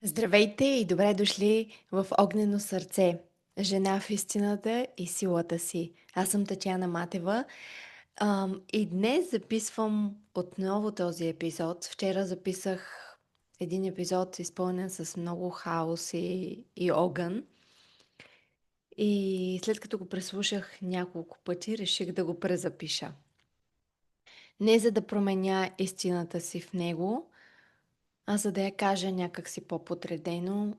Здравейте и добре дошли в Огнено сърце. Жена в истината и силата си. Аз съм Татяна Матева и днес записвам отново този епизод. Вчера записах един епизод, изпълнен с много хаос и огън. И след като го преслушах няколко пъти, реших да го презапиша. Не за да променя истината си в него, а за да я кажа някакси по-подредено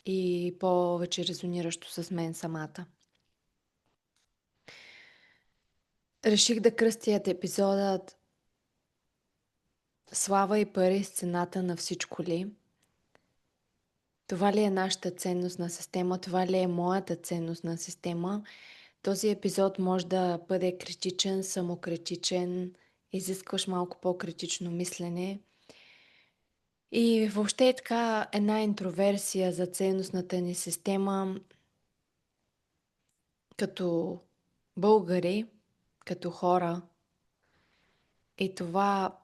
и повече резониращо с мен самата. Реших да кръстя епизодът "Слава и пари с цената на всичко ли?" Това ли е нашата ценностна система? Това ли е моята ценностна система? Този епизод може да бъде критичен, самокритичен, изискваш малко по-критично мислене. И въобще е така една интроверсия за ценностната ни система като българи, като хора. И това,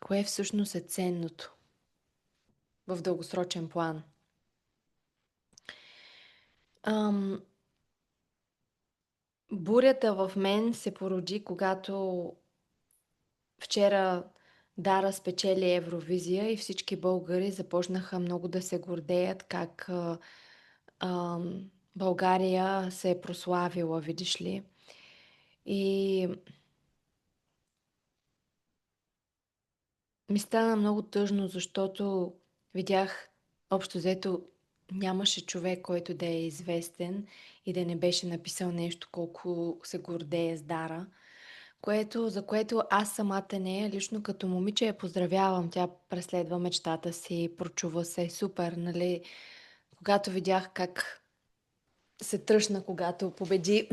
кое всъщност е ценното в дългосрочен план. Ам, бурята в мен се породи, когато вчера Дара спечели Евровизия и всички българи започнаха много да се гордеят как България се е прославила, видиш ли. И ми стана много тъжно, защото видях, общо взето, нямаше човек, който да е известен и да не беше написал нещо колко се гордее с Дара, за което аз самата нея, лично като момиче, я поздравявам. Тя преследва мечтата си, прочува се, супер, нали? Когато видях как се тръщна, когато победи,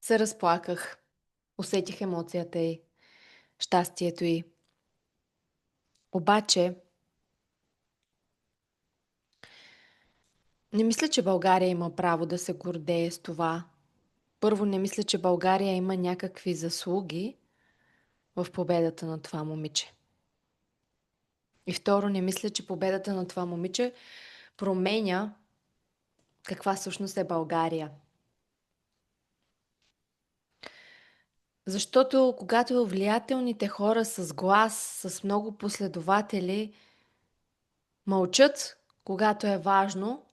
се разплаках. Усетих емоцията й, щастието й. Обаче, не мисля, че България има право да се гордее с това. Първо, не мисля, че България има някакви заслуги в победата на това момиче. И второ, не мисля, че победата на това момиче променя каква всъщност е България. Защото когато влиятелните хора с глас, с много последователи, мълчат, когато е важно,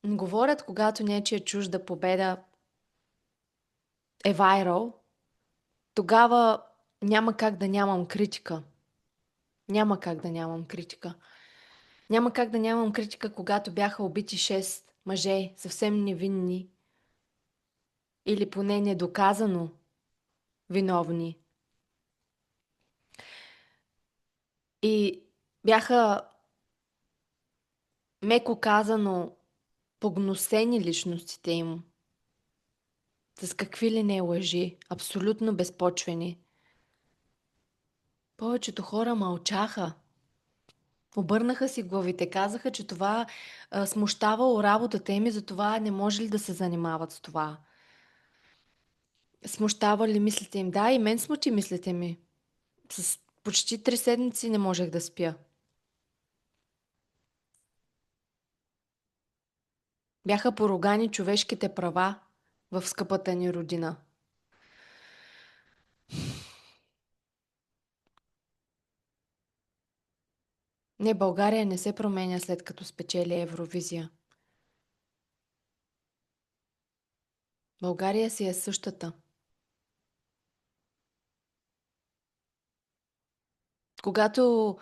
говорят, когато нечия чужда победа е вайрал, тогава няма как да нямам критика. Няма как да нямам критика. Няма как да нямам критика, когато бяха убити 6 мъже, съвсем невинни или поне недоказано виновни. И бяха, меко казано, погносени личностите им. С какви ли не лъжи, абсолютно безпочвени. Повечето хора мълчаха. Обърнаха си главите, казаха, че това смущавало работата им и затова не може ли да се занимават с това. Смущава ли мислите им? Да, и мен смути мислите ми. С почти 3 седмици не можех да спя. Бяха поругани човешките права в скъпата ни родина. Не, България не се променя след като спечели Евровизия. България си е същата. Когато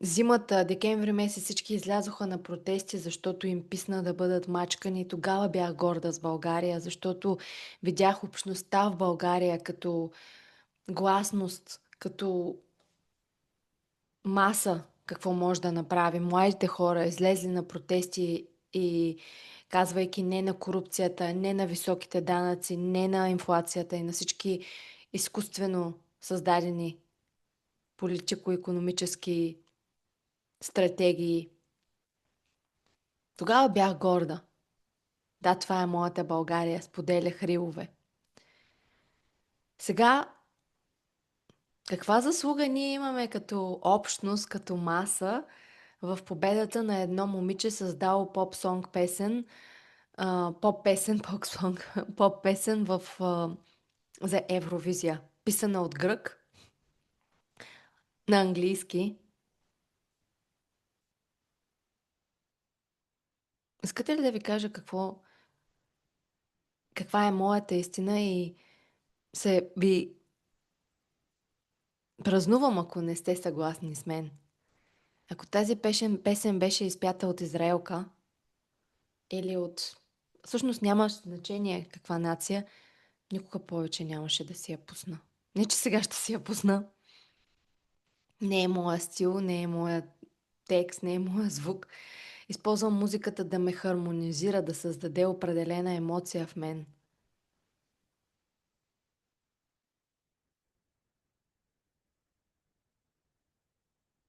зимата, декември месец, всички излязоха на протести, защото им писна да бъдат мачкани, тогава бях горда с България, защото видях общността в България като гласност, като маса, какво може да направи. Младите хора излезли на протести и казвайки не на корупцията, не на високите данъци, не на инфлацията и на всички изкуствено създадени политико-икономически стратегии. Тогава бях горда. Да, това е моята България, споделях рилове. Сега Каква заслуга ние имаме като общност, като маса в победата на едно момиче, създало поп-сонг песен, поп-песен, поп-сонг, поп-песен за Евровизия, писана от грък на английски. Искате ли да ви кажа каква е моята истина и се ви празнувам, ако не сте съгласни с мен. Ако тази песен беше изпята от израелка или от... Всъщност няма значение каква нация, никога повече нямаше да си я пусна. Не, че сега ще си я пусна. Не е моя стил, не е моя текст, не е моя звук. Използвам музиката да ме хармонизира, да създаде определена емоция в мен.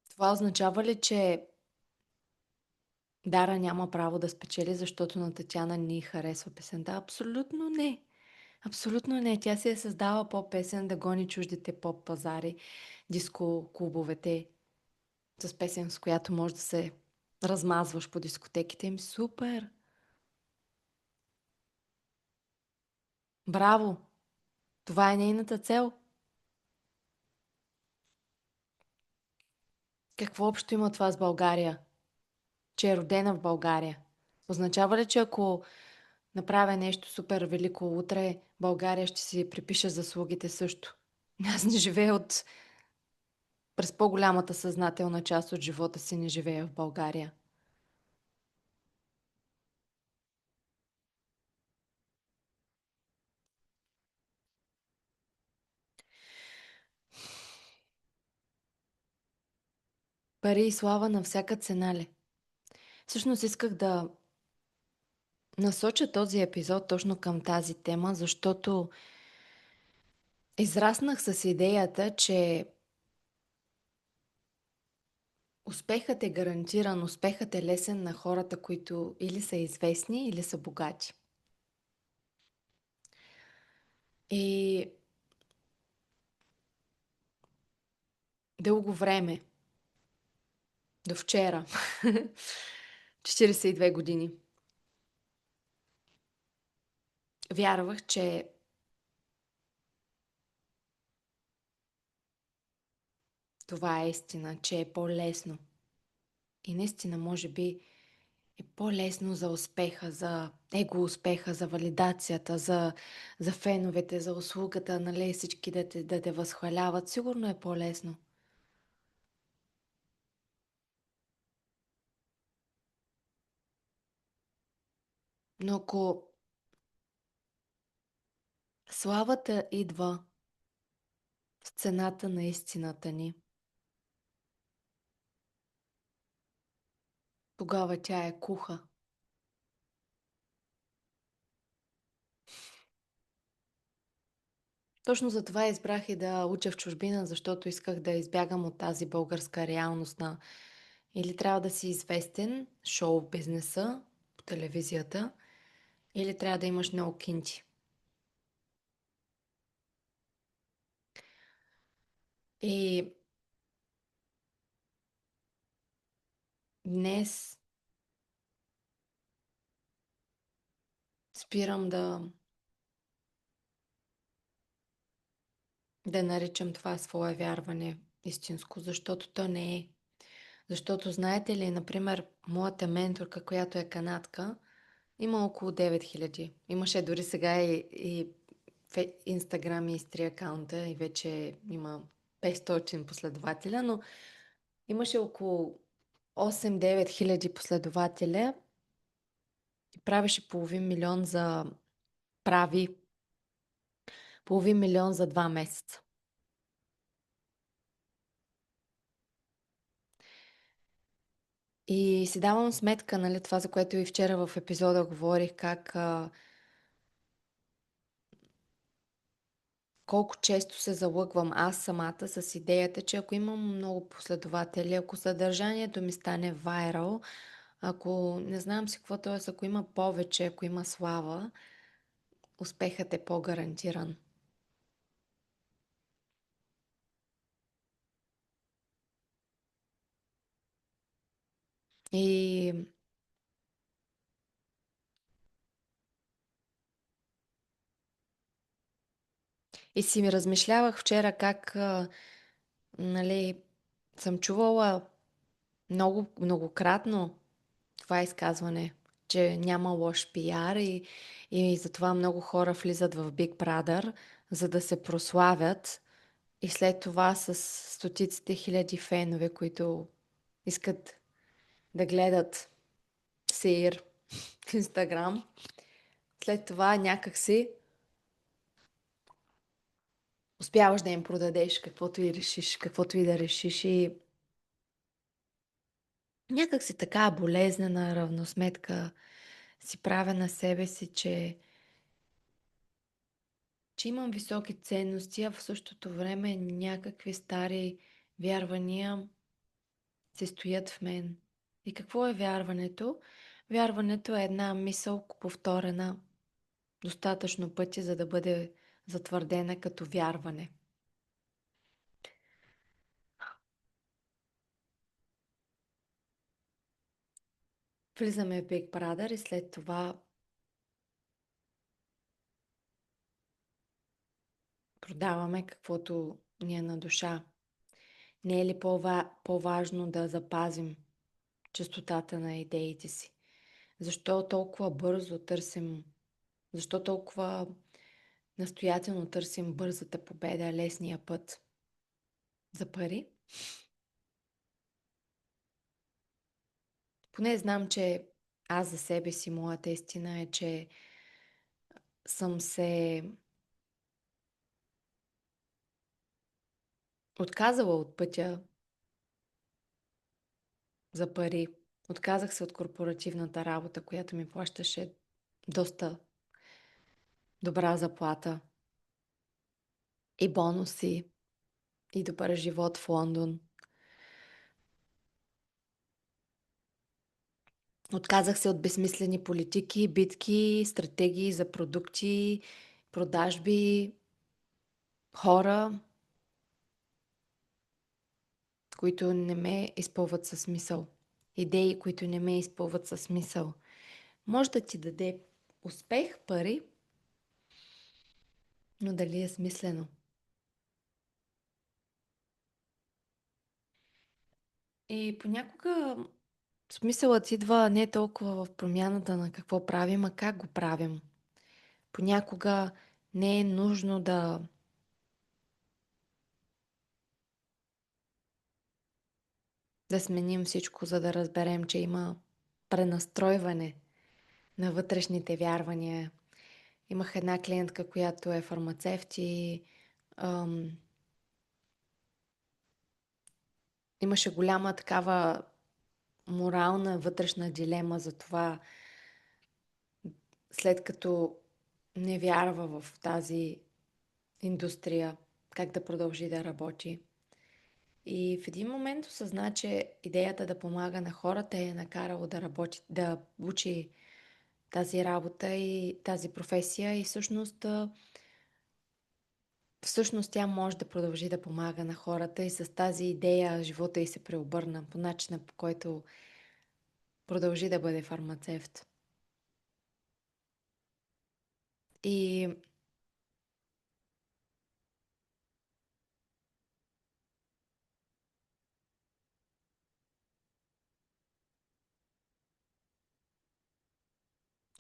Това означава ли, че Дара няма право да спечели, защото на Татяна ни харесва песента? Абсолютно не. Абсолютно не. Тя си е създала поп-песен да гони чуждите поп-пазари, диско-клубовете с песен, с която може да се размазваш по дискотеките им. Супер! Браво! Това е нейната цел. Какво общо има това с България? Че е родена в България. Означава ли, че ако направя нещо супер велико утре, България ще си припише заслугите също? Аз не живея през по-голямата съзнателна част от живота си не живея в България. Пари и слава на всяка цена ли? Всъщност исках да насоча този епизод точно към тази тема, защото израснах с идеята, че успехът е гарантиран, успехът е лесен на хората, които или са известни, или са богати. И дълго време, до вчера, 42 години, вярвах, че това е истина, че е по-лесно. И наистина, може би, е по-лесно за успеха, за его успеха, за валидацията, за феновете, за услугата, нали, всички да те възхваляват. Сигурно е по-лесно. Но ако славата идва с цената на истината ни, тогава тя е куха. Точно за това избрах и да уча в чужбина, защото исках да избягам от тази българска реалност на или трябва да си известен, шоу в бизнеса, по телевизията, или трябва да имаш много кинти. И днес спирам да наричам това свое вярване истинско, защото то не е. Защото знаете ли, например, моята менторка, която е канадка, има около 9000. Имаше дори сега и в Инстаграм и изтри акаунта и вече има 500 последователя, но имаше около 8-9 хиляди последователя и прави половин милион за 2 месеца. И си давам сметка, нали, това, за което и вчера в епизода говорих, колко често се залъгвам аз самата с идеята, че ако имам много последователи, ако съдържанието ми стане вайрал, ако не знам си какво, т.е. ако има повече, ако има слава, успехът е по-гарантиран. И, и си ми размишлявах вчера как нали, съм чувала многократно това изказване, че няма лош пиар и затова много хора влизат в Big Brother, за да се прославят и след това с стотиците хиляди фенове, които искат да гледат сеир в Инстаграм. След това някакси успяваш да им продадеш каквото и решиш, каквото и да решиш и някакси така болезнена равносметка си правя на себе си, че имам високи ценности, а в същото време някакви стари вярвания се стоят в мен. И какво е вярването? Вярването е една мисъл, повторена достатъчно пъти, за да бъде затвърдена като вярване. Влизаме в Big Brother и след това продаваме каквото ни е на душа. Не е ли по-важно да запазим чистотата на идеите си? Защо толкова бързо търсим, защо толкова настоятелно търсим бързата победа, лесния път за пари? Поне знам, че аз за себе си, моята истина е, че съм се отказала от пътя за пари. Отказах се от корпоративната работа, която ми плащаше доста добра заплата и бонуси и добър живот в Лондон. Отказах се от безсмислени политики, битки, стратегии за продукти, продажби, хора, които не ме изпълват със смисъл. Идеи, които не ме изпълват със смисъл. Може да ти даде успех, пари, но дали е смислено? И понякога смисълът идва не толкова в промяната на какво правим, а как го правим. Понякога не е нужно да сменим всичко, за да разберем, че има пренастройване на вътрешните вярвания. Имах една клиентка, която е фармацевт и ам, имаше голяма такава морална вътрешна дилема за това, след като не вярва в тази индустрия, как да продължи да работи. И в един момент осъзна, че идеята да помага на хората е накарало да работи, да учи тази работа и тази професия и всъщност тя може да продължи да помага на хората и с тази идея живота й се преобърна по начина, по който продължи да бъде фармацевт. И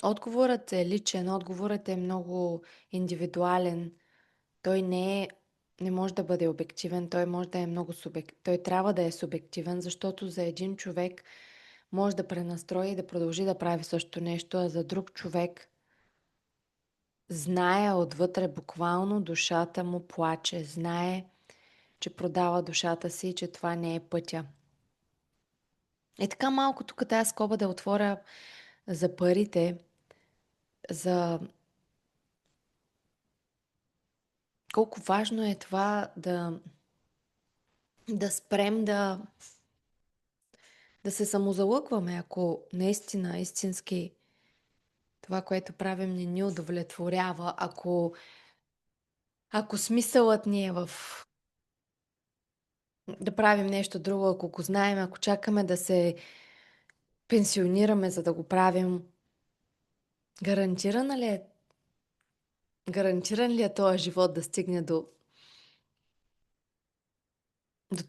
отговорът е личен, отговорът е много индивидуален. Той не може да бъде обективен, той може да е много той трябва да е субективен, защото за един човек може да пренастрои и да продължи да прави също нещо, а за друг човек знае отвътре буквално душата му плаче, знае, че продава душата си и че това не е пътя. И така малко тук тази скоба да отворя за парите, за колко важно е това да спрем да се самозалъгваме, ако наистина, истински това, което правим, не ни удовлетворява, ако смисълът ни е в да правим нещо друго, ако го знаем, ако чакаме пенсионираме, за да го правим, гарантиран ли е, гарантиран ли е този живот да стигне до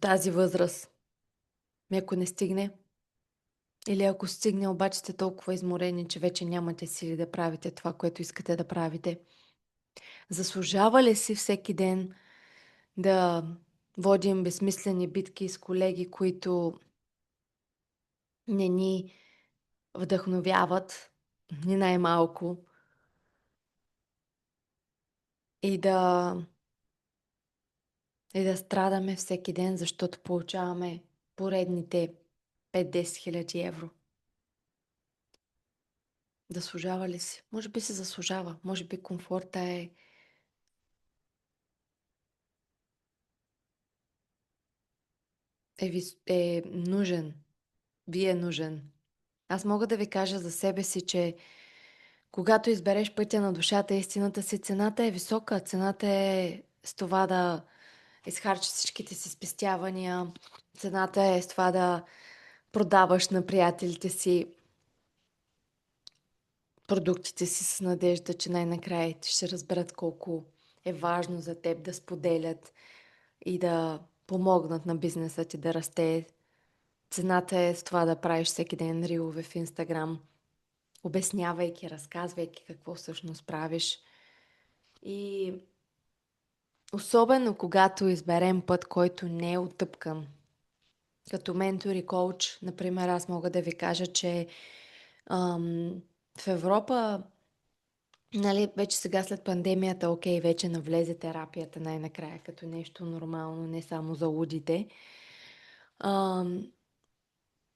тази възраст? Ами ако не стигне, или ако стигне, обаче сте толкова изморени, че вече нямате сили да правите това, което искате да правите. Заслужава ли си всеки ден да водим безсмислени битки с колеги, които не ни вдъхновяват, ни най-малко, и да страдаме всеки ден, защото получаваме поредните 5-10 хиляди евро? Заслужава ли си? Може би се заслужава. Може би комфорта е нужен. Ви е нужен. Аз мога да ви кажа за себе си, че когато избереш пътя на душата, истината си, цената е висока. Цената е с това да изхарчиш всичките си спестявания. Цената е с това да продаваш на приятелите си продуктите си с надежда, че най-накрая те ще разберат колко е важно за теб да споделят и да помогнат на бизнеса ти да расте. Цената е с това да правиш всеки ден рилове в Инстаграм, обяснявайки, разказвайки какво всъщност правиш. И особено когато изберем път, който не е отъпкан. Като ментор и коуч, например, аз мога да ви кажа, че в Европа, нали, вече сега след пандемията, окей, вече навлезе терапията най-накрая като нещо нормално, не само за лудите. Ам,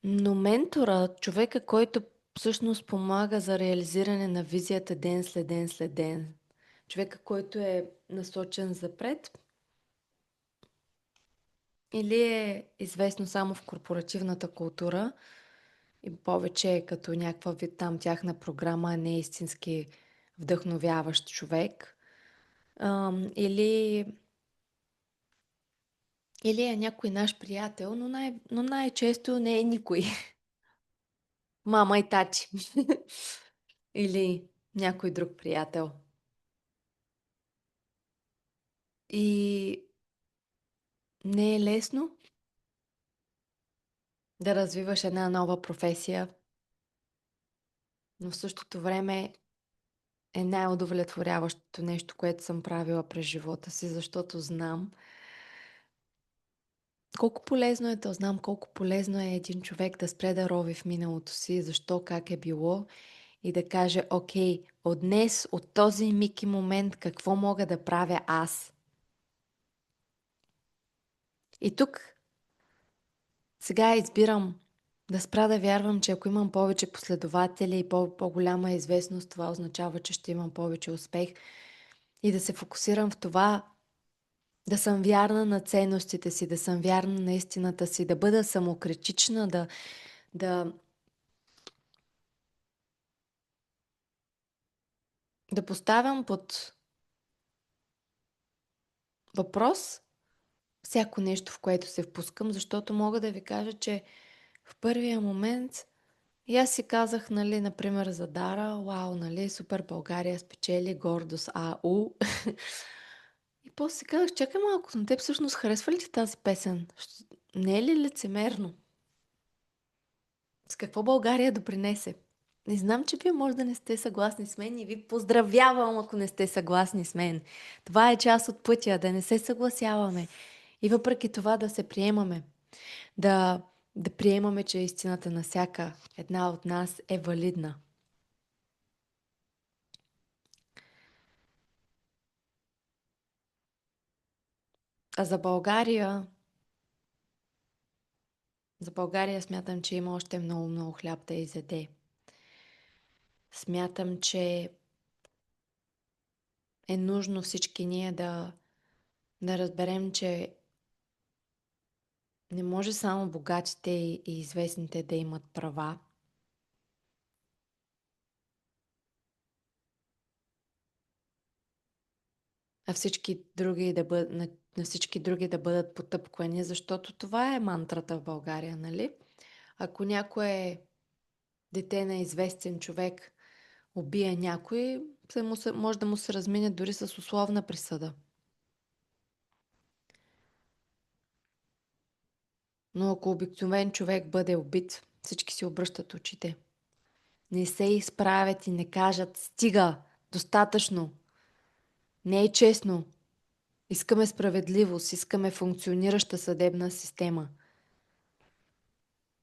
но ментора, човека, който всъщност помага за реализиране на визията ден след ден след ден, човека, който е насочен запред, или е известно само в корпоративната култура и повече е като някаква вид там тяхна програма, а не истински вдъхновяващ човек. Или е някой наш приятел, но най-често не е никой. Мама и тати. Или някой друг приятел. И не е лесно да развиваш една нова професия, но в същото време е най-удовлетворяващото нещо, което съм правила през живота си, защото знам колко полезно е да знам колко полезно е един човек да спре да рови в миналото си, защо, как е било и да каже, окей, от днес, от този миг и момент, какво мога да правя аз? И тук сега избирам да спра да вярвам, че ако имам повече последователи и по-голяма известност, това означава, че ще имам повече успех и да се фокусирам в това да съм вярна на ценностите си, да съм вярна на истината си, да бъда самокритична, да, да поставям под въпрос всяко нещо, в което се впускам, защото мога да ви кажа, че в първия момент и аз си казах, нали, например, за Дара, вау, нали, супер, България спечели, гордост, ау. И после си казах, чакай малко, но те всъщност харесва ли ти тази песен? Не е ли лицемерно? С какво България допринесе? Не знам, че вие може да не сте съгласни с мен и ви поздравявам, ако не сте съгласни с мен. Това е част от пътя, да не се съгласяваме. И въпреки това да се приемаме. Да приемаме, че истината на всяка една от нас е валидна. А за България смятам, че има още много, много хляб да изяде. Смятам, че е нужно всички ние да разберем, че не може само богатите и известните да имат права, а всички други на всички други да бъдат потъпквани, защото това е мантрата в България, нали? Ако някой е дете на известен човек убие някой, може да му се размине дори с условна присъда. Но ако обикновен човек бъде убит, всички си обръщат очите. Не се изправят и не кажат: стига, достатъчно, не е честно. Искаме справедливост, искаме функционираща съдебна система.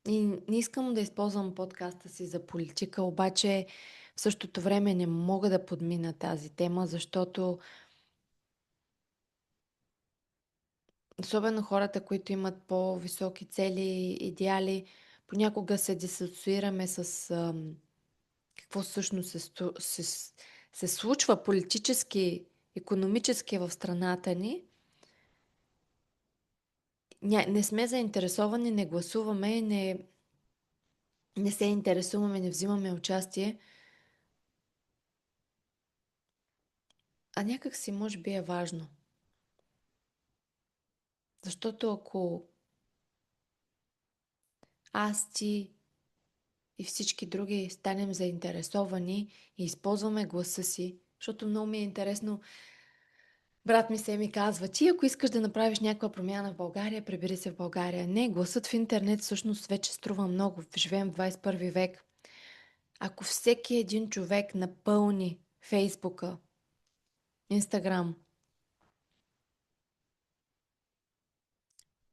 И не искам да използвам подкаста си за политика, обаче в същото време не мога да подмина тази тема, защото особено хората, които имат по-високи цели и идеали, понякога се дисоциираме с какво всъщност се случва политически, икономически в страната ни. Не сме заинтересовани, не гласуваме, не се интересуваме, не взимаме участие. А някак си може би е важно. Защото ако аз, ти и всички други станем заинтересовани и използваме гласа си, защото много ми е интересно, брат ми се ми казва: ти ако искаш да направиш някаква промяна в България, прибери се в България. Не, гласът в интернет всъщност вече струва много. Живеем в 21 век. Ако всеки един човек напълни Фейсбука, Инстаграм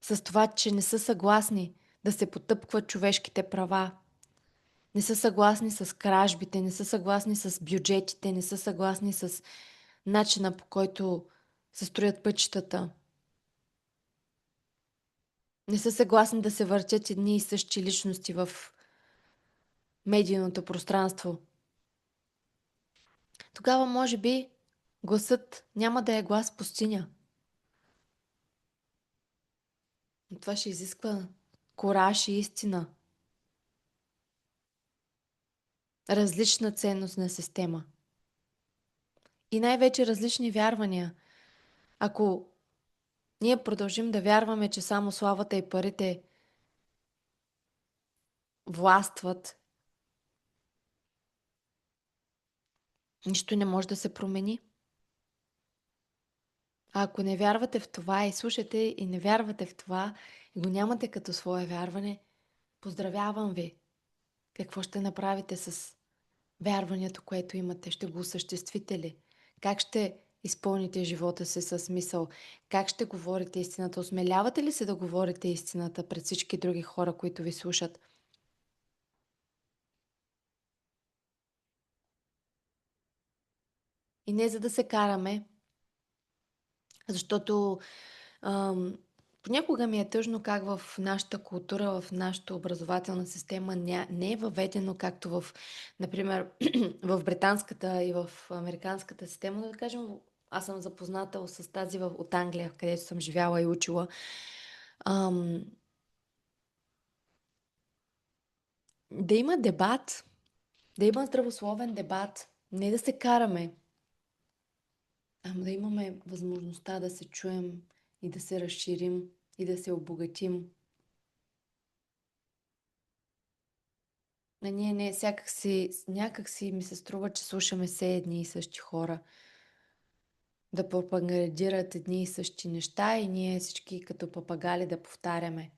с това, че не са съгласни да се потъпкват човешките права, не са съгласни с кражбите, не са съгласни с бюджетите, не са съгласни с начина, по който се строят пътищата, не са съгласни да се въртят едни и същи личности в медийното пространство, тогава може би гласът няма да е глас в пустиня. Но това ще изисква кураж и истина. Различна ценностна система. И най-вече различни вярвания. Ако ние продължим да вярваме, че само славата и парите властват, нищо не може да се промени. А ако не вярвате в това и слушате и не вярвате в това и го нямате като свое вярване, поздравявам ви! Какво ще направите с вярването, което имате? Ще го осъществите ли? Как ще изпълните живота си със смисъл? Как ще говорите истината? Осмелявате ли се да говорите истината пред всички други хора, които ви слушат? И не за да се караме, защото понякога ми е тъжно как в нашата култура, в нашата образователна система не е въведено както например, в британската и в американската система, да кажем, аз съм запозната с тази от Англия, където съм живяла и учила. Ам, да има дебат, да има здравословен дебат, не да се караме, ама да имаме възможността да се чуем и да се разширим и да се обогатим. Ние не, някак си ми се струва, че слушаме все едни и същи хора да пропагандират едни и същи неща и ние всички като папагали да повтаряме.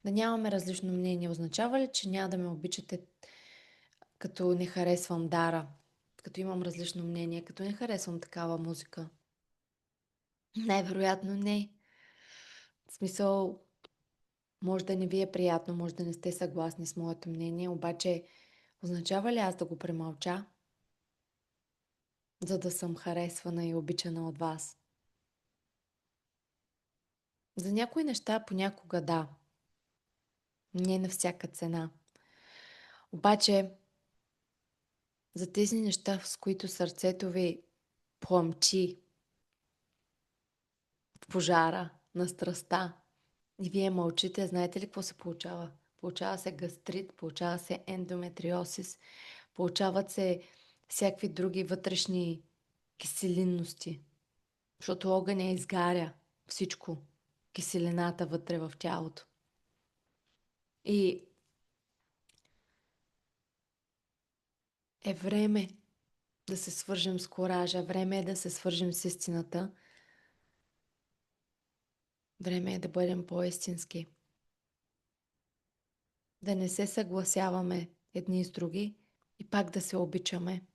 Да нямаме различно мнение означава ли, че няма да ме обичате, като не харесвам Дара, като имам различно мнение, като не харесвам такава музика? Най-вероятно не. В смисъл, може да не ви е приятно, може да не сте съгласни с моето мнение, обаче означава ли аз да го премълча, за да съм харесвана и обичана от вас? За някои неща понякога да, не на всяка цена. Обаче за тези неща, с които сърцето ви пламчи в пожара на страста и вие мълчите, знаете ли какво се получава? Получава се гастрит, получава се ендометриозис, получават се всякакви други вътрешни киселинности, защото огъня изгаря всичко, киселината вътре в тялото. И е време да се свържем с коража, време е да се свържем с истината, време е да бъдем по-истински, да не се съгласяваме едни с други и пак да се обичаме,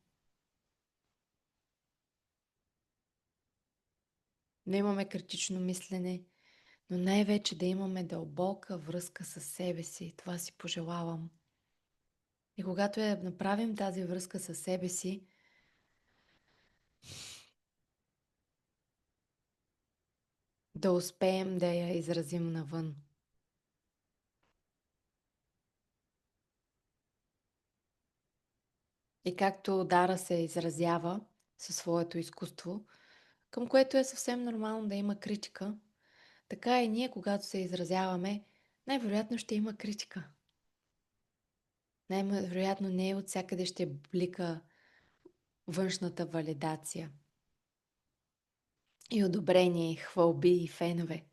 да имаме критично мислене, но най-вече да имаме дълбока връзка с себе си. Това си пожелавам. И когато направим тази връзка с себе си, да успеем да я изразим навън. И както Дара се изразява със своето изкуство, към което е съвсем нормално да има критика, така и ние, когато се изразяваме, най-вероятно ще има критика. Най-вероятно не от всякъде ще блика външната валидация и одобрение, и хвалби, и фенове.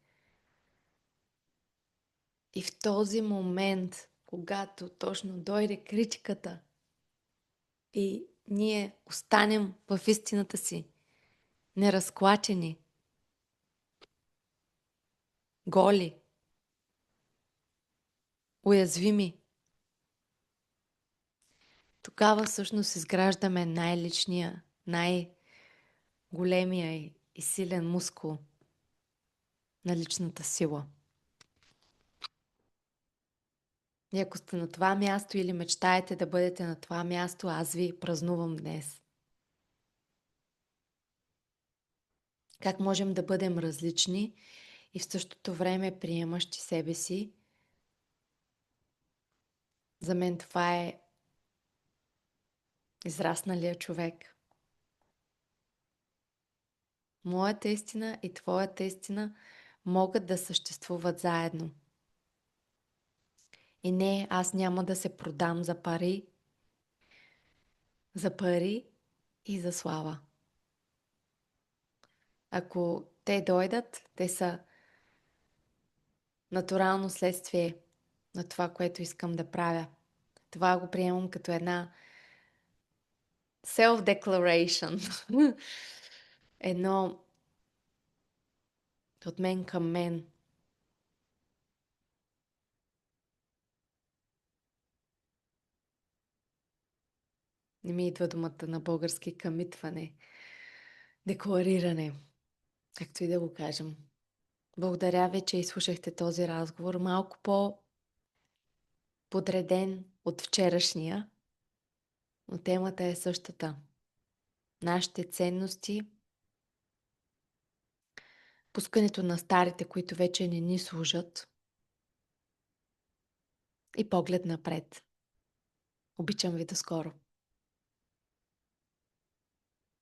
И в този момент, когато точно дойде критиката и ние останем в истината си, неразклачени, голи, уязвими, тогава всъщност изграждаме най-личния, най-големия и силен мускул на личната сила. И ако сте на това място или мечтаете да бъдете на това място, аз ви празнувам днес. Как можем да бъдем различни и в същото време приемащи себе си. За мен това е израсналия човек. Моята истина и твоята истина могат да съществуват заедно. И не, аз няма да се продам за пари и за слава. Ако те дойдат, те са натурално следствие на това, което искам да правя. Това го приемам като една self-declaration. Едно от мен към мен. Не ми идва думата на български къмитване. Деклариране. Както и да го кажем. Благодаря ви, че изслушахте този разговор. Малко по-подреден от вчерашния, но темата е същата. Нашите ценности, пускането на старите, които вече не ни служат и поглед напред. Обичам ви, до скоро!